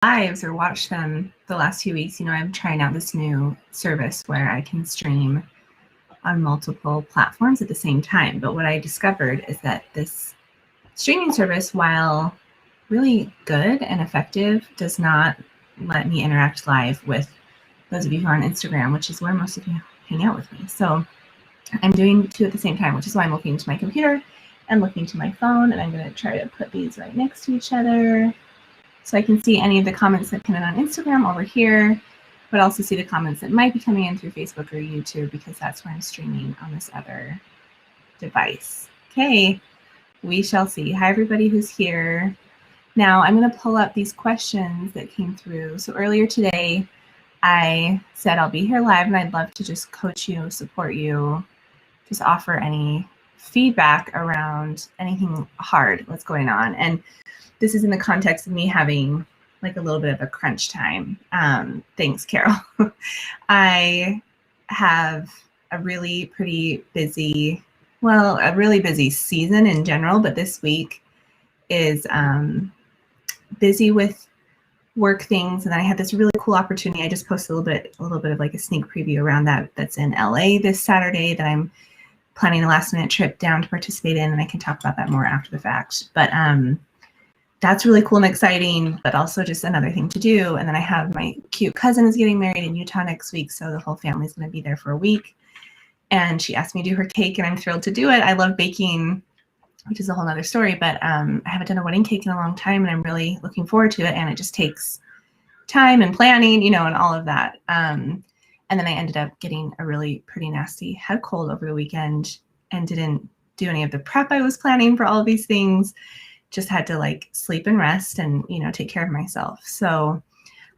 lives or watched them the last few weeks, I'm trying out this new service where I can stream on multiple platforms at the same time. But what I discovered is that this streaming service, while really good and effective, does not let me interact live with those of you who are on Instagram, which is where most of you hang out with me. So I'm doing two at the same time, which is why I'm looking to my computer and looking to my phone, and I'm going to try to put these right next to each other so I can see any of the comments that come in on Instagram over here, but also see the comments that might be coming in through Facebook or YouTube, because that's where I'm streaming on this other device. Okay, we shall see. Hi, everybody who's here. Now I'm going to pull up these questions that came through. So earlier today, I said I'll be here live and I'd love to just coach you, support you, just offer any feedback around anything hard that's going on. And this is in the context of me having like a little bit of a crunch time. Thanks, Carol. I have a really busy season in general, but this week is busy with work things, and then I had this really cool opportunity. I just posted a little bit of like a sneak preview around that's in LA this Saturday that I'm planning a last minute trip down to participate in, and I can talk about that more after the fact. But that's really cool and exciting, but also just another thing to do. And then I have my cute cousin is getting married in Utah next week, so the whole family's going to be there for a week. And she asked me to do her cake, and I'm thrilled to do it. I love baking, which is a whole nother story, but I haven't done a wedding cake in a long time, and I'm really looking forward to it. And it just takes time and planning, and all of that. And then I ended up getting a really pretty nasty head cold over the weekend and didn't do any of the prep I was planning for all of these things. Just had to like sleep and rest and, take care of myself. So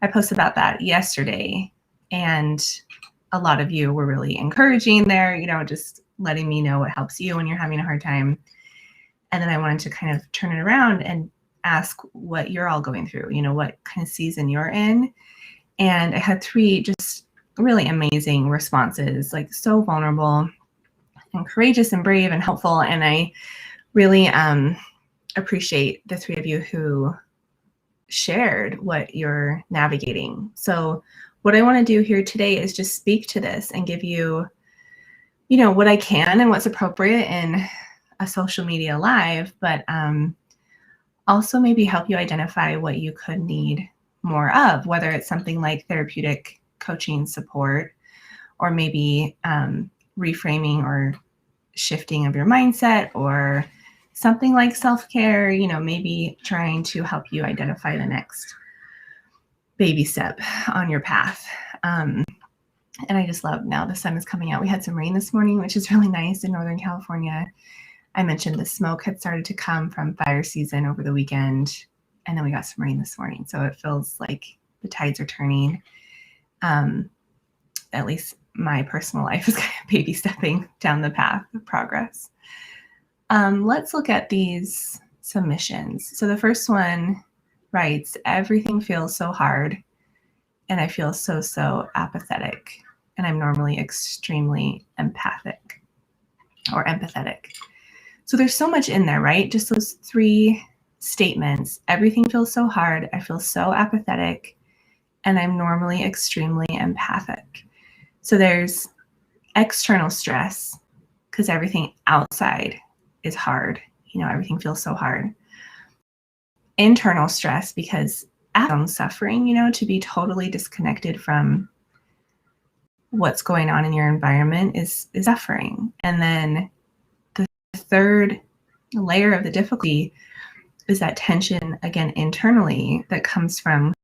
I posted about that yesterday, and a lot of you were really encouraging there, just letting me know what helps you when you're having a hard time. And then I wanted to kind of turn it around and ask what you're all going through, what kind of season you're in. And I had 3 just really amazing responses, like so vulnerable and courageous and brave and helpful. And I really appreciate the 3 of you who shared what you're navigating. So what I want to do here today is just speak to this and give you, what I can and what's appropriate in a social media live, but also maybe help you identify what you could need more of, whether it's something like therapeutic coaching support, or maybe reframing or shifting of your mindset, or something like self-care, maybe trying to help you identify the next baby step on your path. And I just love now the sun is coming out. We had some rain this morning, which is really nice in Northern California. I mentioned the smoke had started to come from fire season over the weekend, and then we got some rain this morning. So it feels like the tides are turning. At least my personal life is kind of baby stepping down the path of progress. Let's look at these submissions. So the first one writes, everything feels so hard, and I feel so apathetic, and I'm normally extremely empathic or empathetic. So there's so much in there, right? Just those 3 statements. Everything feels so hard, I feel so apathetic, and I'm normally extremely empathic. So there's external stress, because everything outside is hard. Everything feels so hard. Internal stress, because I'm suffering, to be totally disconnected from what's going on in your environment is suffering. And then the third layer of the difficulty is that tension, again, internally, that comes from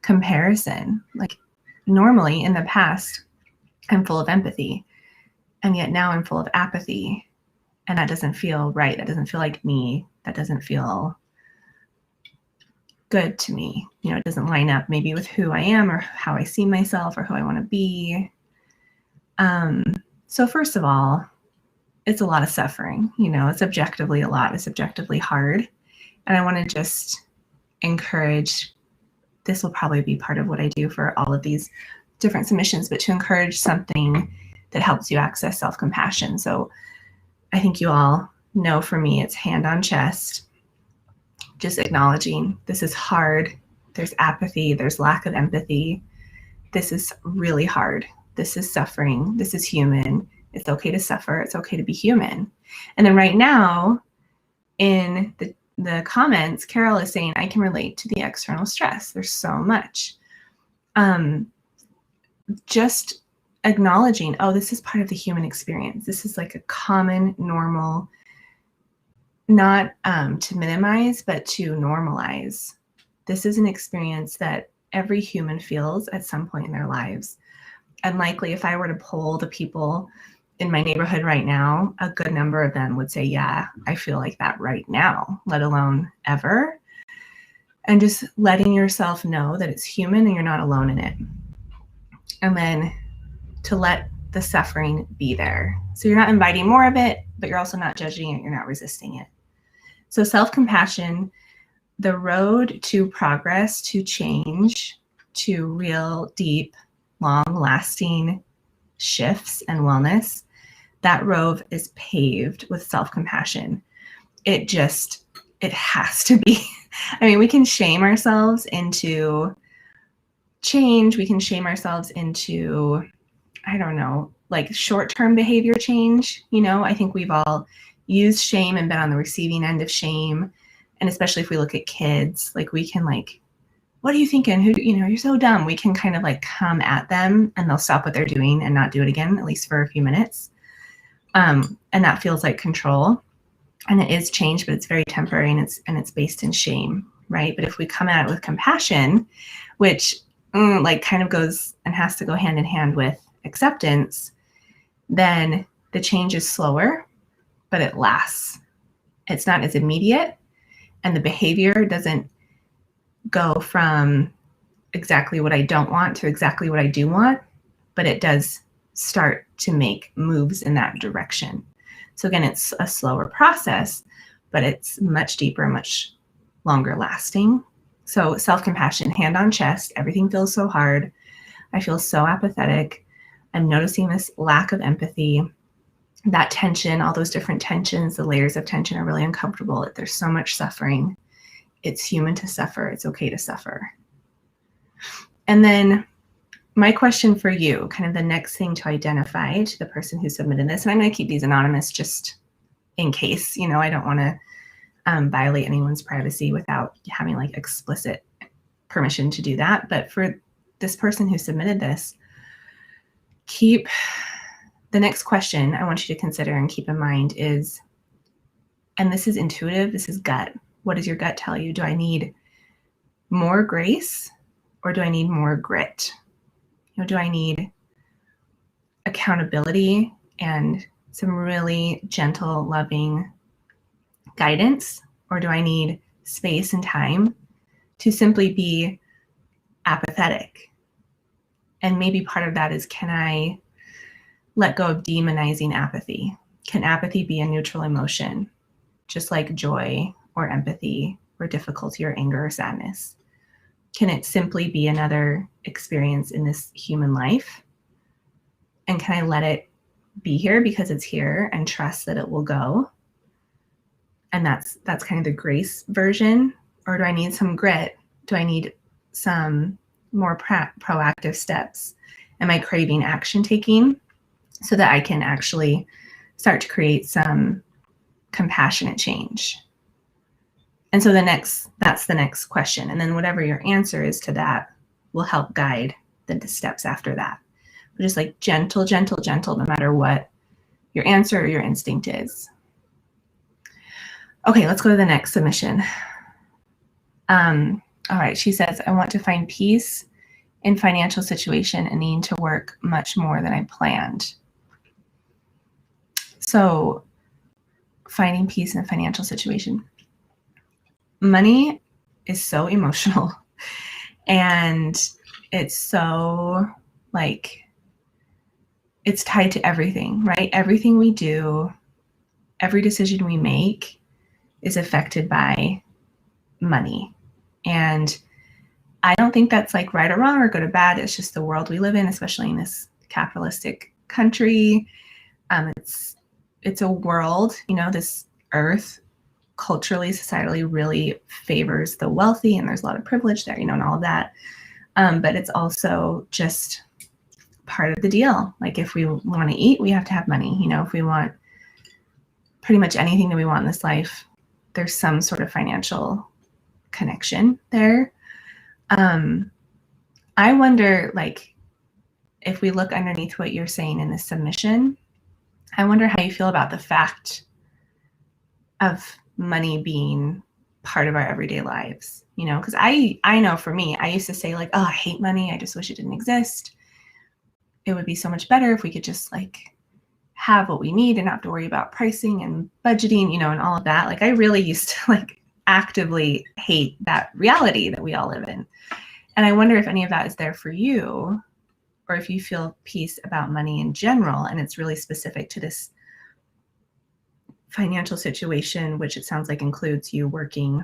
comparison. Like normally in the past, I'm full of empathy, and yet now I'm full of apathy. And that doesn't feel right. That doesn't feel like me. That doesn't feel good to me. It doesn't line up maybe with who I am or how I see myself or who I want to be. So first of all, it's a lot of suffering. It's objectively a lot. It's objectively hard. And I want to just encourage, this will probably be part of what I do for all of these different submissions, but to encourage something that helps you access self-compassion. So I think you all know, for me, it's hand on chest, just acknowledging this is hard, there's apathy, there's lack of empathy. This is really hard. This is suffering. This is human. It's okay to suffer. It's okay to be human. And then right now in the comments, Carol is saying, I can relate to the external stress. There's so much. Just acknowledging, oh, this is part of the human experience. This is like a common, normal, not to minimize, but to normalize. This is an experience that every human feels at some point in their lives. And likely if I were to poll the people in my neighborhood right now, a good number of them would say, yeah, I feel like that right now, let alone ever. And just letting yourself know that it's human and you're not alone in it. And then to let the suffering be there. So you're not inviting more of it, but you're also not judging it. You're not resisting it. So self-compassion, the road to progress, to change, to real, deep, long-lasting shifts and wellness, that road is paved with self-compassion. It has to be. I mean, we can shame ourselves into change. We can shame ourselves into, I don't know, like short-term behavior change. You know, I think we've all used shame and been on the receiving end of shame. And especially if we look at kids, like we can like, what are you thinking? You're so dumb. We can kind of like come at them and they'll stop what they're doing and not do it again, at least for a few minutes. And that feels like control. And it is change, but it's very temporary and it's based in shame, right? But if we come at it with compassion, which like kind of goes and has to go hand in hand with acceptance, then the change is slower, but it lasts. It's not as immediate, and the behavior doesn't go from exactly what I don't want to exactly what I do want, but it does start to make moves in that direction. So again, it's a slower process, but it's much deeper, much longer lasting. So self-compassion, hand on chest, everything feels so hard. I feel so apathetic. I'm noticing this lack of empathy, that tension, all those different tensions, the layers of tension are really uncomfortable. There's so much suffering. It's human to suffer. It's okay to suffer. And then my question for you, kind of the next thing to identify to the person who submitted this, and I'm going to keep these anonymous just in case, I don't want to violate anyone's privacy without having like explicit permission to do that. But for this person who submitted this, the next question I want you to consider and keep in mind is, and this is intuitive, this is gut. What does your gut tell you? Do I need more grace or do I need more grit? Do I need accountability and some really gentle, loving guidance? Or do I need space and time to simply be apathetic? And maybe part of that is, can I let go of demonizing apathy? Can apathy be a neutral emotion, just like joy or empathy or difficulty or anger or sadness? Can it simply be another experience in this human life? And can I let it be here because it's here and trust that it will go? And that's kind of the grace version. Or do I need some grit? Do I need some more proactive steps? Am I craving action taking so that I can actually start to create some compassionate change? And so that's the next question. And then whatever your answer is to that will help guide the steps after that. But just like gentle, gentle, gentle, no matter what your answer or your instinct is. Okay, let's go to the next submission. All right, she says, I want to find peace in financial situation and need to work much more than I planned. So finding peace in a financial situation. Money is so emotional and it's so like, it's tied to everything, right? Everything we do, every decision we make is affected by money. And I don't think that's like right or wrong or good or bad. It's just the world we live in, especially in this capitalistic country. It's a world, this earth culturally, societally really favors the wealthy, and there's a lot of privilege there, and all of that. But it's also just part of the deal. Like if we want to eat, we have to have money. If we want pretty much anything that we want in this life, there's some sort of financial connection there. I wonder, like, if we look underneath what you're saying in the submission, I wonder how you feel about the fact of money being part of our everyday lives, because I know for me, I used to say like, oh, I hate money. I just wish it didn't exist. It would be so much better if we could just like have what we need and not have to worry about pricing and budgeting, and all of that. Like I really used to like actively hate that reality that we all live in. And I wonder if any of that is there for you, or if you feel peace about money in general, and it's really specific to this financial situation, which it sounds like includes you working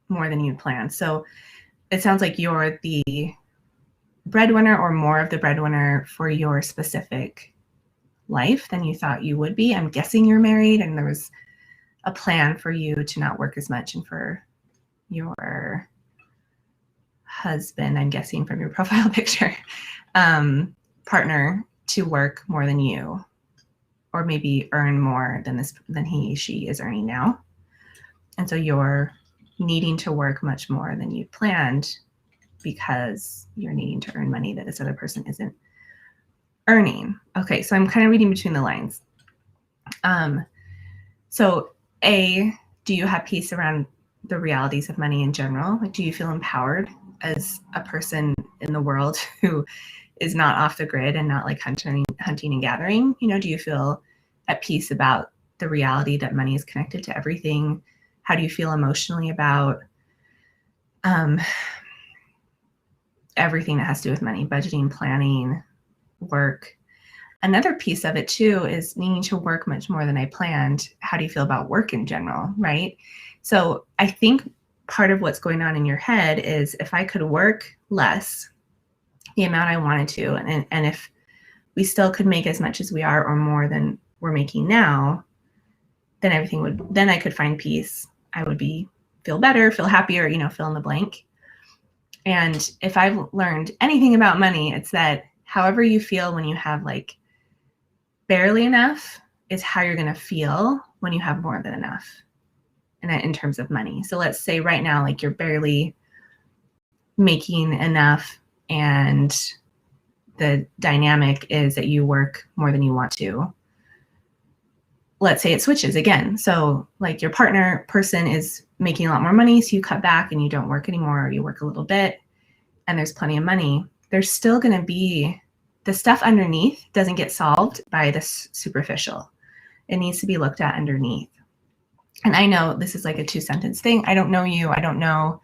more than you'd planned. So it sounds like you're the breadwinner or more of the breadwinner for your specific life than you thought you would be. I'm guessing you're married and there was a plan for you to not work as much and for your husband, I'm guessing from your profile picture, partner to work more than you, or maybe earn more than she is earning now. And so you're needing to work much more than you planned because you're needing to earn money that this other person isn't earning. Okay, so I'm kind of reading between the lines. So A, do you have peace around the realities of money in general? Like, do you feel empowered as a person in the world who is not off the grid and not like hunting and gathering? Do you feel at peace about the reality that money is connected to everything? How do you feel emotionally about everything that has to do with money, budgeting, planning, work? Another piece of it too is needing to work much more than I planned. How do you feel about work in general, right? So I think part of what's going on in your head is if I could work less, the amount I wanted to, and if we still could make as much as we are or more than we're making now, then I could find peace. I would feel better, feel happier, fill in the blank. And if I've learned anything about money, it's that however you feel when you have like barely enough is how you're going to feel when you have more than enough. And in terms of money. So let's say right now, like you're barely making enough and the dynamic is that you work more than you want to. Let's say it switches again. So like your person is making a lot more money, so you cut back and you don't work anymore, or you work a little bit and there's plenty of money. There's still going to be the stuff underneath doesn't get solved by this superficial. It needs to be looked at underneath. And I know this is like a 2-sentence thing. I don't know you. I don't know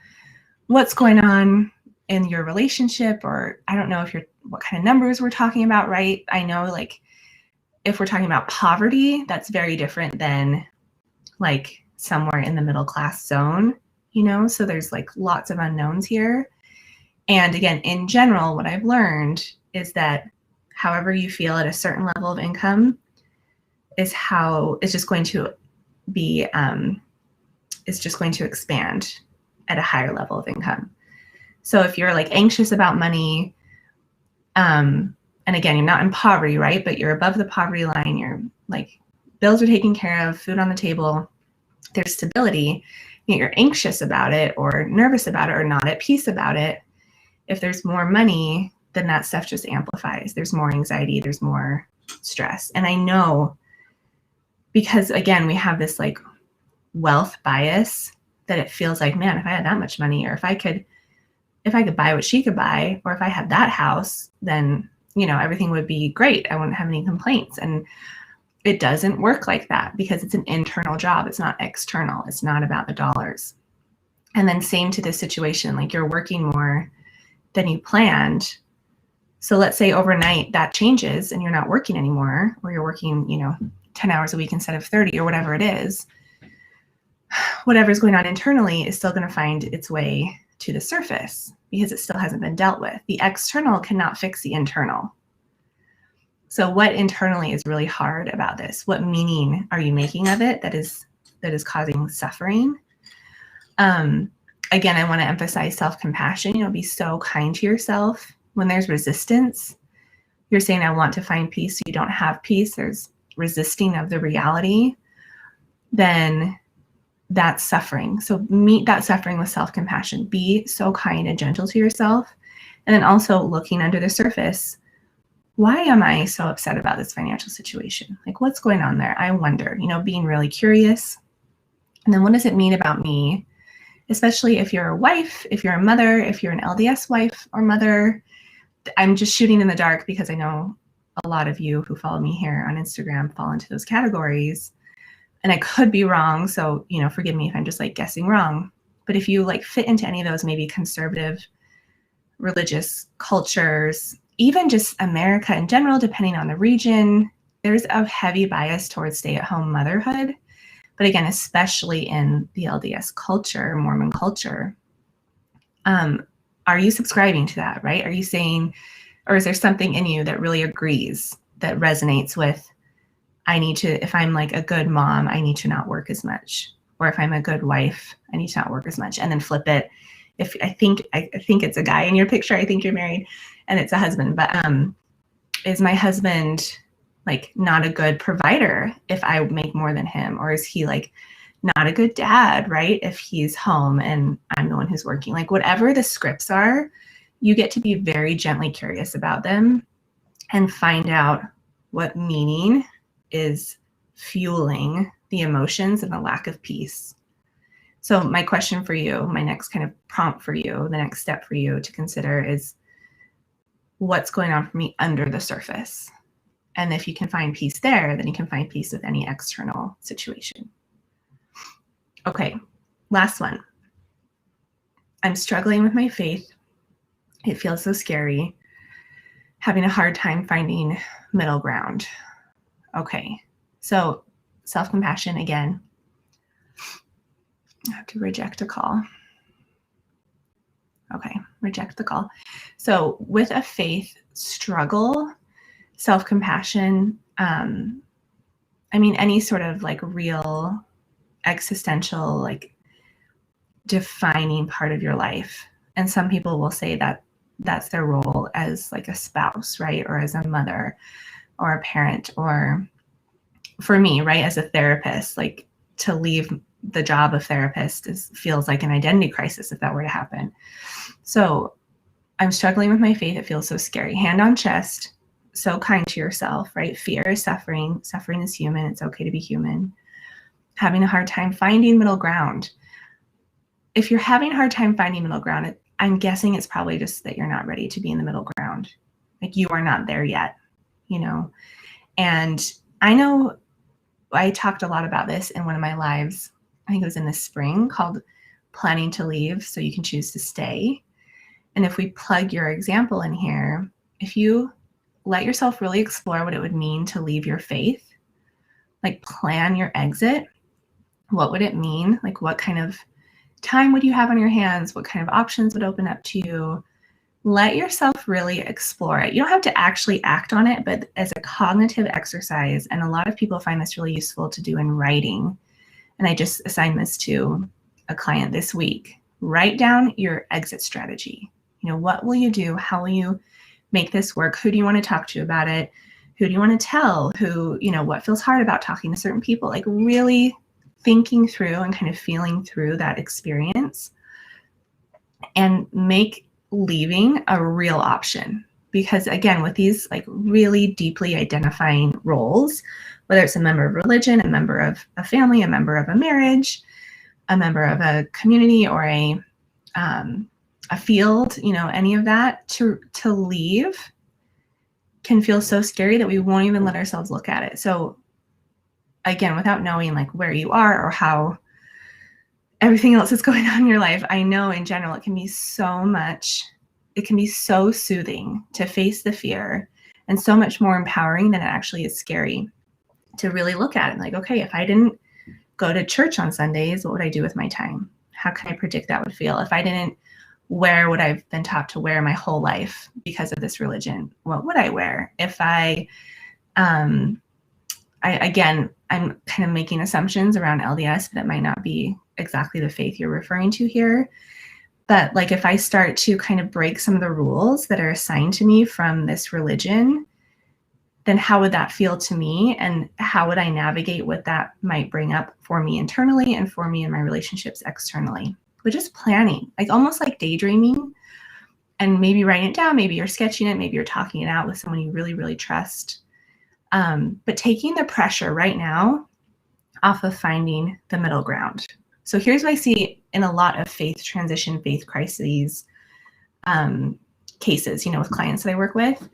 what's going on in your relationship, or I don't know what kind of numbers we're talking about, right? I know like if we're talking about poverty, that's very different than like somewhere in the middle class zone, so there's like lots of unknowns here. And again, in general, what I've learned is that however you feel at a certain level of income is how it's just going to be, it's just going to expand at a higher level of income. So if you're like anxious about money, and again, you're not in poverty, right? But you're above the poverty line, you're like bills are taken care of, food on the table, there's stability, you're anxious about it or nervous about it or not at peace about it. If there's more money, then that stuff just amplifies. There's more anxiety, there's more stress. And I know because again, we have this like wealth bias that it feels like, man, if I had that much money, or if I could buy what she could buy, or if I had that house, then, everything would be great. I wouldn't have any complaints. And it doesn't work like that because it's an internal job. It's not external. It's not about the dollars. And then same to this situation, like you're working more than you planned. So let's say overnight that changes and you're not working anymore, or you're working, 10 hours a week instead of 30 or whatever it is. Whatever's going on internally is still going to find its way to the surface because it still hasn't been dealt with. The external cannot fix the internal. So what internally is really hard about this? What meaning are you making of it that is that is causing suffering. Again, I want to emphasize self-compassion. Be so kind to yourself. When there's resistance, you're saying, I want to find peace, so you don't have peace. There's resisting of the reality. Then that's suffering. So meet that suffering with self-compassion. Be so kind and gentle to yourself. And then also looking under the surface. Why am I so upset about this financial situation? Like, what's going on there? I wonder, being really curious. And then what does it mean about me? Especially if you're a wife, if you're a mother, if you're an LDS wife or mother. I'm just shooting in the dark because I know a lot of you who follow me here on Instagram fall into those categories. And I could be wrong. So, forgive me if I'm just like guessing wrong. But if you like fit into any of those maybe conservative religious cultures, even just America in general, depending on the region, there's a heavy bias towards stay-at-home motherhood. But again, especially in the LDS culture, Mormon culture, are you subscribing to that, right? Are you saying, or is there something in you that really agrees, that resonates with, if I'm like a good mom, I need to not work as much. Or if I'm a good wife, I need to not work as much. And then flip it. If I think it's a guy in your picture, I think you're married and it's a husband, but is my husband like not a good provider if I make more than him? Or is he like not a good dad, right? If he's home and I'm the one who's working, like whatever the scripts are, you get to be very gently curious about them and find out what meaning is fueling the emotions and the lack of peace. So my question for you, my next kind of prompt for you, the next step for you to consider is, what's going on for me under the surface? And if you can find peace there, then you can find peace with any external situation. Okay, last one. I'm struggling with my faith. It feels so scary. Having a hard time finding middle ground. Okay, so self-compassion again. I have to reject a call. Okay, reject the call. So with a faith struggle, self-compassion, any sort of like real existential, like defining part of your life. And some people will say that that's their role as like a spouse, right? Or as a mother or a parent, or for me, right, as a therapist, like to leave the job of therapist feels like an identity crisis if that were to happen. So I'm struggling with my faith. It feels so scary. Hand on chest, so kind to yourself, right? Fear is suffering. Suffering is human. It's okay to be human. Having a hard time finding middle ground. If you're having a hard time finding middle ground, I'm guessing it's probably just that you're not ready to be in the middle ground. Like you are not there yet, And I know I talked a lot about this in one of my lives. I think it was in the spring, called Planning to Leave So You Can Choose to Stay. And if we plug your example in here, if you let yourself really explore what it would mean to leave your faith, like plan your exit, what would it mean? Like what kind of time would you have on your hands? What kind of options would open up to you? Let yourself really explore it. You don't have to actually act on it, but as a cognitive exercise, and a lot of people find this really useful to do in writing. And I just assigned this to a client this week. Write down your exit strategy. What will you do? How will you make this work? Who do you want to talk to about it? Who do you want to tell? What feels hard about talking to certain people? Like really thinking through and kind of feeling through that experience, and make leaving a real option. Because again, with these like really deeply identifying roles, whether it's a member of religion, a member of a family, a member of a marriage, a member of a community, or a field, any of that, to leave can feel so scary that we won't even let ourselves look at it. So again, without knowing like where you are or how everything else is going on in your life, I know in general it can be so soothing to face the fear, and so much more empowering than it actually is scary to really look at it. Like, okay, if I didn't go to church on Sundays, what would I do with my time? How can I predict that would feel? If I didn't wear what I've been taught to wear my whole life because of this religion, what would I wear? If I'm I'm kind of making assumptions around LDS, but it might not be exactly the faith you're referring to here. But like if I start to kind of break some of the rules that are assigned to me from this religion, then how would that feel to me? And how would I navigate what that might bring up for me internally and for me in my relationships externally? But just planning, like almost like daydreaming, and maybe writing it down. Maybe you're sketching it. Maybe you're talking it out with someone you really, really trust. But taking the pressure right now off of finding the middle ground. So here's what I see in a lot of faith transition, faith crises cases, with clients that I work with,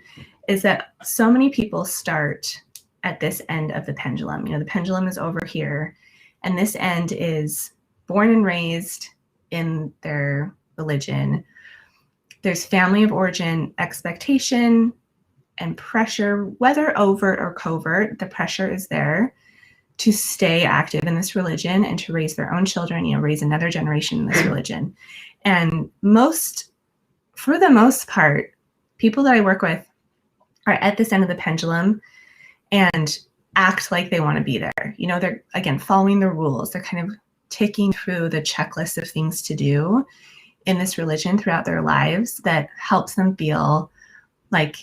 is that so many people start at this end of the pendulum. The pendulum is over here, and this end is born and raised in their religion. There's family of origin expectation and pressure, whether overt or covert, the pressure is there to stay active in this religion and to raise their own children, raise another generation in this religion. And for the most part, people that I work with are at this end of the pendulum and act like they want to be there. They're, again, following the rules. They're kind of ticking through the checklist of things to do in this religion throughout their lives that helps them feel like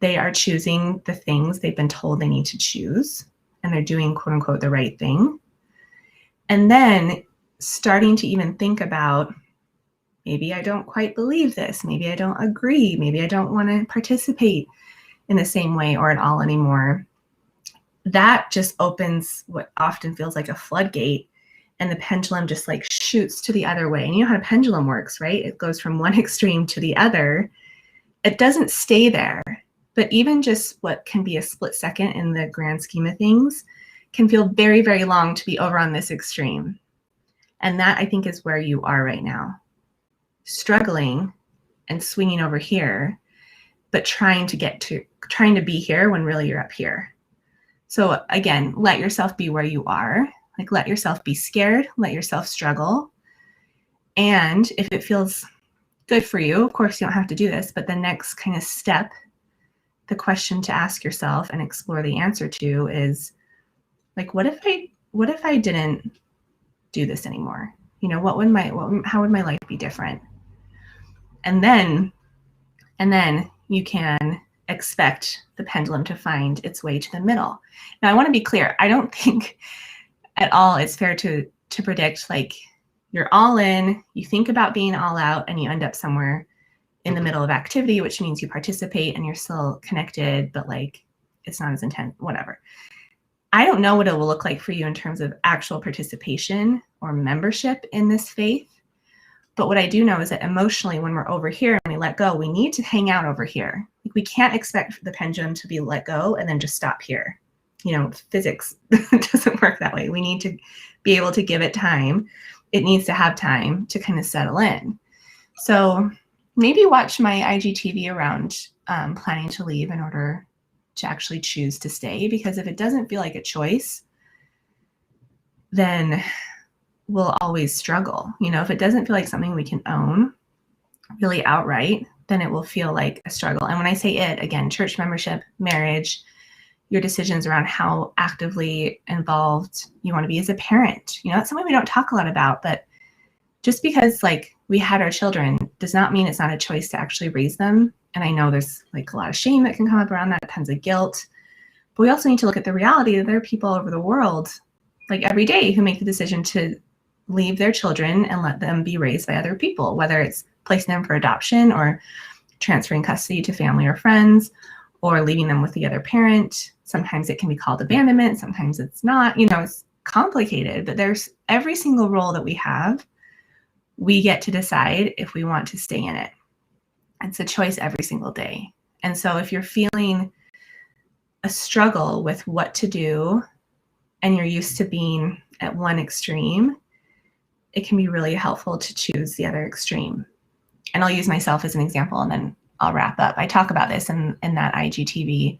they are choosing the things they've been told they need to choose, and they're doing, quote unquote, the right thing. And then starting to even think about, maybe I don't quite believe this. Maybe I don't agree. Maybe I don't want to participate in the same way or at all anymore. That just opens what often feels like a floodgate, and the pendulum just like shoots to the other way. And you know how a pendulum works, right? It goes from one extreme to the other. It doesn't stay there. But even just what can be a split second in the grand scheme of things can feel very, very long to be over on this extreme. And that, I think, is where you are right now. Struggling and swinging over here, but trying to be here when really you're up here. So again, let yourself be where you are. Like, let yourself be scared, let yourself struggle. And if it feels good for you, of course, you don't have to do this, but the next kind of step, the question to ask yourself and explore the answer to is, like, what if I didn't do this anymore? How would my life be different? And then you can expect the pendulum to find its way to the middle. Now, I want to be clear. I don't think at all it's fair to predict, like, you're all in, you think about being all out, and you end up somewhere in the middle of activity, which means you participate and you're still connected, but like it's not as intense, whatever. I don't know what it will look like for you in terms of actual participation or membership in this faith. But what I do know is that emotionally, when we're over here and we let go, we need to hang out over here. Like, we can't expect the pendulum to be let go and then just stop here. Physics doesn't work that way. We need to be able to give it time. It needs to have time to kind of settle in. So maybe watch my IGTV around planning to leave in order to actually choose to stay, because if it doesn't feel like a choice, then we'll always struggle. If it doesn't feel like something we can own really outright, then it will feel like a struggle. And when I say it, again, church membership, marriage, your decisions around how actively involved you want to be as a parent. That's something we don't talk a lot about, but just because like we had our children does not mean it's not a choice to actually raise them. And I know there's like a lot of shame that can come up around that, tons of guilt, but we also need to look at the reality that there are people over the world, like every day, who make the decision to leave their children and let them be raised by other people, whether it's placing them for adoption or transferring custody to family or friends, or leaving them with the other parent. Sometimes it can be called abandonment. Sometimes it's not. It's complicated, but there's every single role that we have, we get to decide if we want to stay in it. It's a choice every single day. And so if you're feeling a struggle with what to do and you're used to being at one extreme, it can be really helpful to choose the other extreme. And I'll use myself as an example, and then I'll wrap up. I talk about this in that IGTV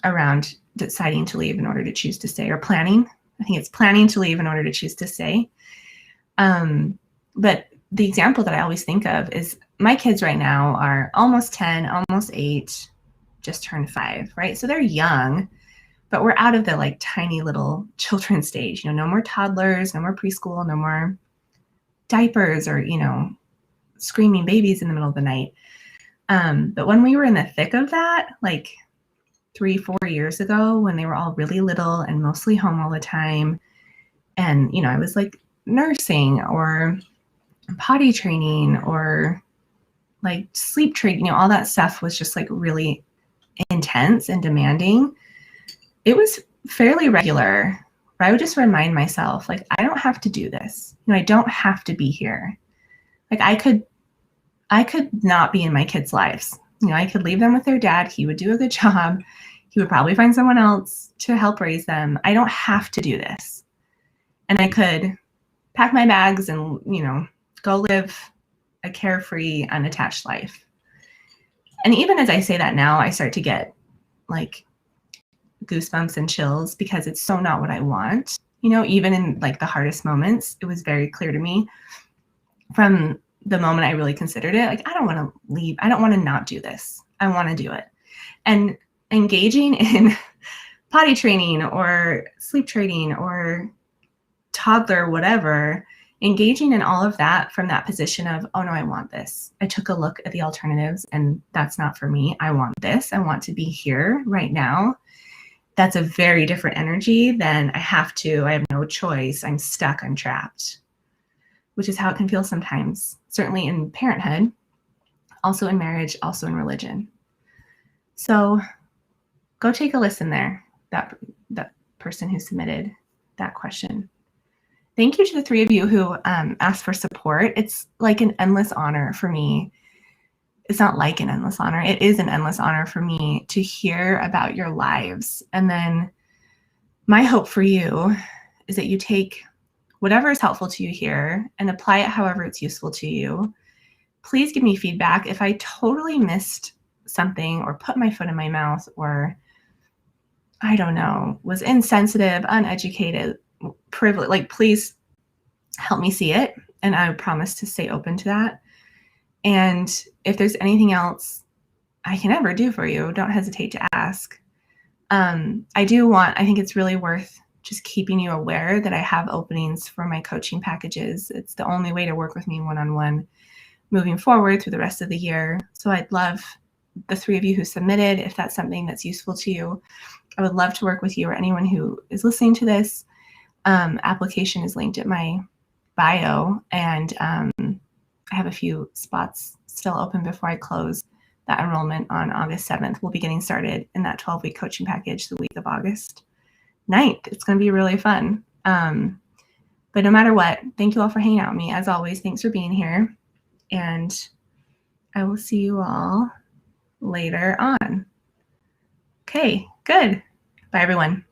around deciding to leave in order to choose to stay, or planning. I think it's planning to leave in order to choose to stay. But the example that I always think of is my kids right now are almost 10, almost 8, just turned 5, right? So they're young, but we're out of the like tiny little children stage, you know, no more toddlers, no more preschool, no more diapers or, you know, screaming babies in the middle of the night. But when we were in the thick of that, like 3-4 years ago, when they were all really little and mostly home all the time, and, you know, I was like nursing or potty training or like sleep training, you know, all that stuff was just like really intense and demanding. It was fairly regular where I would just remind myself, like, I don't have to do this. You know, I don't have to be here. Like I could not be in my kids' lives. You know, I could leave them with their dad. He would do a good job. He would probably find someone else to help raise them. I don't have to do this. And I could pack my bags and, you know, go live a carefree, unattached life. And even as I say that now, I start to get like goosebumps and chills because it's so not what I want. You know, even in like the hardest moments, it was very clear to me from the moment I really considered it, like, I don't want to leave. I don't want to not do this. I want to do it. And engaging in potty training or sleep training or toddler, whatever, engaging in all of that from that position of, oh no, I want this. I took a look at the alternatives and that's not for me. I want this. I want to be here right now. That's a very different energy than I have have no choice. I'm stuck, I'm trapped, which is how it can feel sometimes, certainly in parenthood, also in marriage, also in religion. So go take a listen there, that person who submitted that question. Thank you to the three of you who asked for support. It's like an endless honor for me. It's not like an endless honor. It is an endless honor for me to hear about your lives. And then my hope for you is that you take whatever is helpful to you here and apply it however it's useful to you. Please give me feedback if I totally missed something or put my foot in my mouth or, I don't know, was insensitive, uneducated, privileged. Like, please help me see it. And I promise to stay open to that. And if there's anything else I can ever do for you, don't hesitate to ask. I think it's really worth just keeping you aware that I have openings for my coaching packages. It's the only way to work with me one-on-one moving forward through the rest of the year. So I'd love the three of you who submitted, if that's something that's useful to you, I would love to work with you or anyone who is listening to this. Application is linked at my bio, and I have a few spots still open before I close that enrollment on August 7th. We'll be getting started in that 12-week coaching package the week of August 9th. It's going to be really fun. But no matter what, thank you all for hanging out with me. As always, thanks for being here. And I will see you all later on. Okay, good. Bye, everyone.